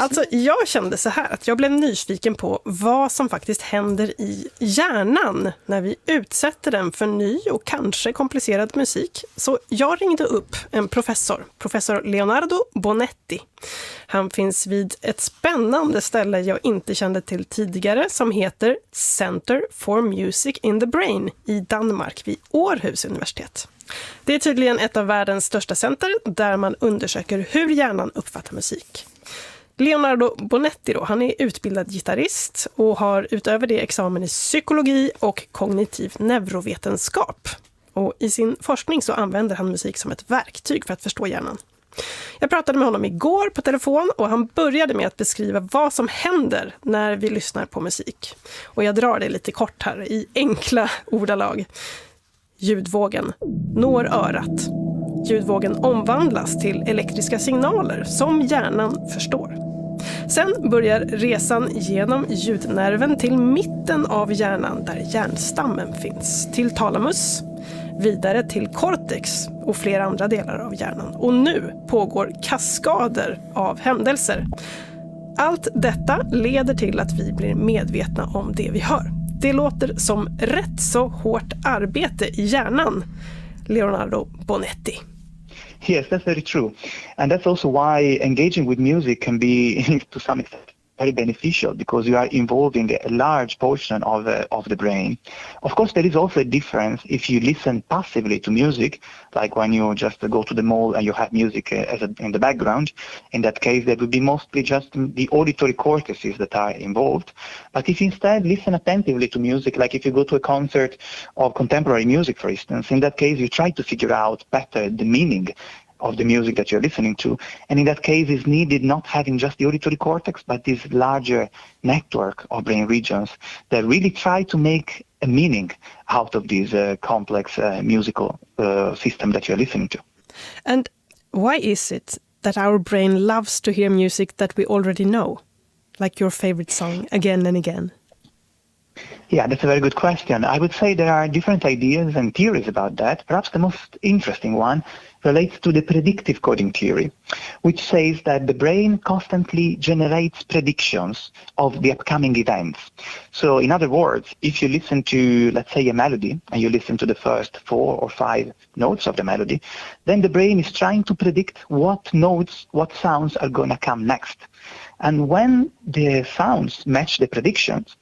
Alltså, jag kände så här att jag blev nyfiken på vad som faktiskt händer i hjärnan när vi utsätter den för ny och kanske komplicerad musik. Så jag ringde upp en professor Leonardo Bonetti. Han finns vid ett spännande ställe jag inte kände till tidigare som heter Center for Music in the Brain i Danmark vid Århus universitet. Det är tydligen ett av världens största center där man undersöker hur hjärnan uppfattar musik. Leonardo Bonetti då, han är utbildad gitarrist och har utöver det examen i psykologi och kognitiv neurovetenskap. Och i sin forskning så använder han musik som ett verktyg för att förstå hjärnan. Jag pratade med honom igår på telefon och han började med att beskriva vad som händer när vi lyssnar på musik. Och jag drar det lite kort här i enkla ordalag. Ljudvågen når örat. Ljudvågen omvandlas till elektriska signaler som hjärnan förstår. Sen börjar resan genom ljudnerven till mitten av hjärnan där hjärnstammen finns, till talamus, vidare till cortex och flera andra delar av hjärnan. Och nu pågår kaskader av händelser. Allt detta leder till att vi blir medvetna om det vi hör. Det låter som rätt så hårt arbete i hjärnan, Leonardo Bonetti. Yes, that's very true. And that's also why engaging with music can be, to some extent, very beneficial because you are involving a large portion of the brain. Of course, there is also a difference if you listen passively to music, like when you just go to the mall and you have music in the background. In that case, there will be mostly just the auditory cortices that are involved. But if you instead listen attentively to music, like if you go to a concert of contemporary music, for instance, in that case, you try to figure out better the meaning of the music that you're listening to. And in that case, is needed not having just the auditory cortex, but this larger network of brain regions that really try to make a meaning out of this complex musical system that you're listening to. And why is it that our brain loves to hear music that we already know, like your favorite song, again and again? Yeah, that's a very good question. I would say there are different ideas and theories about that. Perhaps the most interesting one relates to the predictive coding theory, which says that the brain constantly generates predictions of the upcoming events. So in other words, if you listen to, let's say, a melody, and you listen to the first 4 or 5 notes of the melody, then the brain is trying to predict what notes, what sounds are going to come next. And when the sounds match the predictions,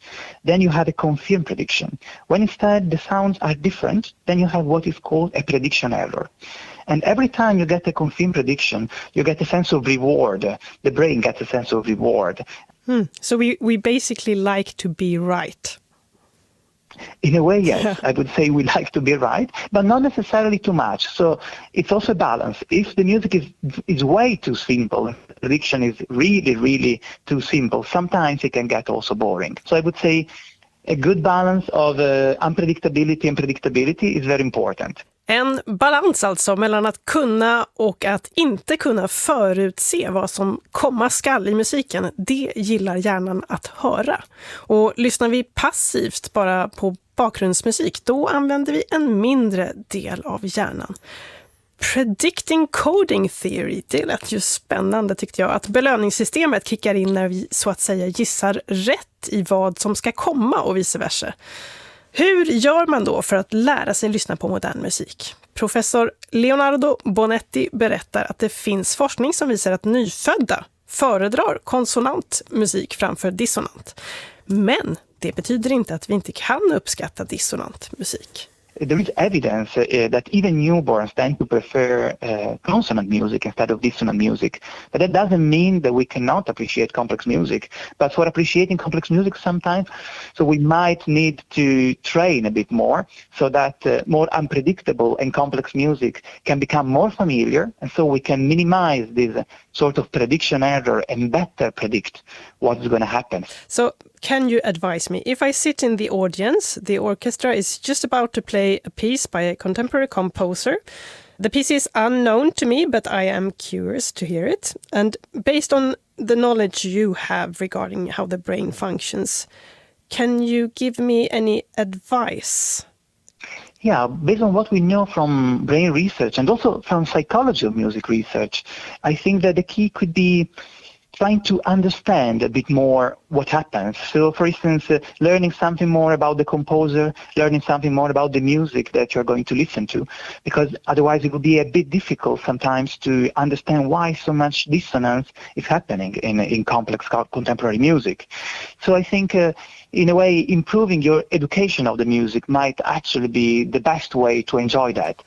then you have a confirmed prediction. When instead the sounds are different, then you have what is called a prediction error. And every time you get a confirmed prediction, you get a sense of reward. The brain gets a sense of reward. So we basically like to be right. In a way, yes. I would say we like to be right, but not necessarily too much. So it's also a balance. If the music is way too simple, the prediction is really, really too simple, sometimes it can get also boring. So I would say a good balance of unpredictability and predictability is very important. En balans alltså mellan att kunna och att inte kunna förutse vad som komma skall i musiken, det gillar hjärnan att höra. Och lyssnar vi passivt bara på bakgrundsmusik, då använder vi en mindre del av hjärnan. Predicting coding theory, det lät ju spännande tyckte jag. Att belöningssystemet kickar in när vi så att säga gissar rätt i vad som ska komma och vice versa. Hur gör man då för att lära sig lyssna på modern musik? Professor Leonardo Bonetti berättar att det finns forskning som visar att nyfödda föredrar konsonant musik framför dissonant. Men det betyder inte att vi inte kan uppskatta dissonant musik. There is evidence that even newborns tend to prefer consonant music instead of dissonant music. But that doesn't mean that we cannot appreciate complex music. But for appreciating complex music sometimes, so we might need to train a bit more so that more unpredictable and complex music can become more familiar, and so we can minimize this sort of prediction error and better predict what's going to happen. So can you advise me, if I sit in the audience, the orchestra is just about to play a piece by a contemporary composer. The piece is unknown to me, but I am curious to hear it. And based on the knowledge you have regarding how the brain functions, can you give me any advice? Yeah, based on what we know from brain research and also from psychology of music research, I think that the key could be trying to understand a bit more what happens. So, for instance, learning something more about the composer, learning something more about the music that you're going to listen to, because otherwise it would be a bit difficult sometimes to understand why so much dissonance is happening in complex contemporary music. So I think, in a way, improving your education of the music might actually be the best way to enjoy that.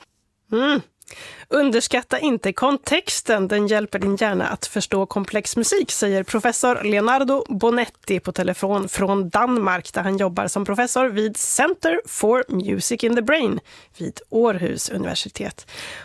Underskatta inte kontexten, den hjälper din hjärna att förstå komplex musik, säger professor Leonardo Bonetti på telefon från Danmark, där han jobbar som professor vid Center for Music in the Brain vid Århus universitet.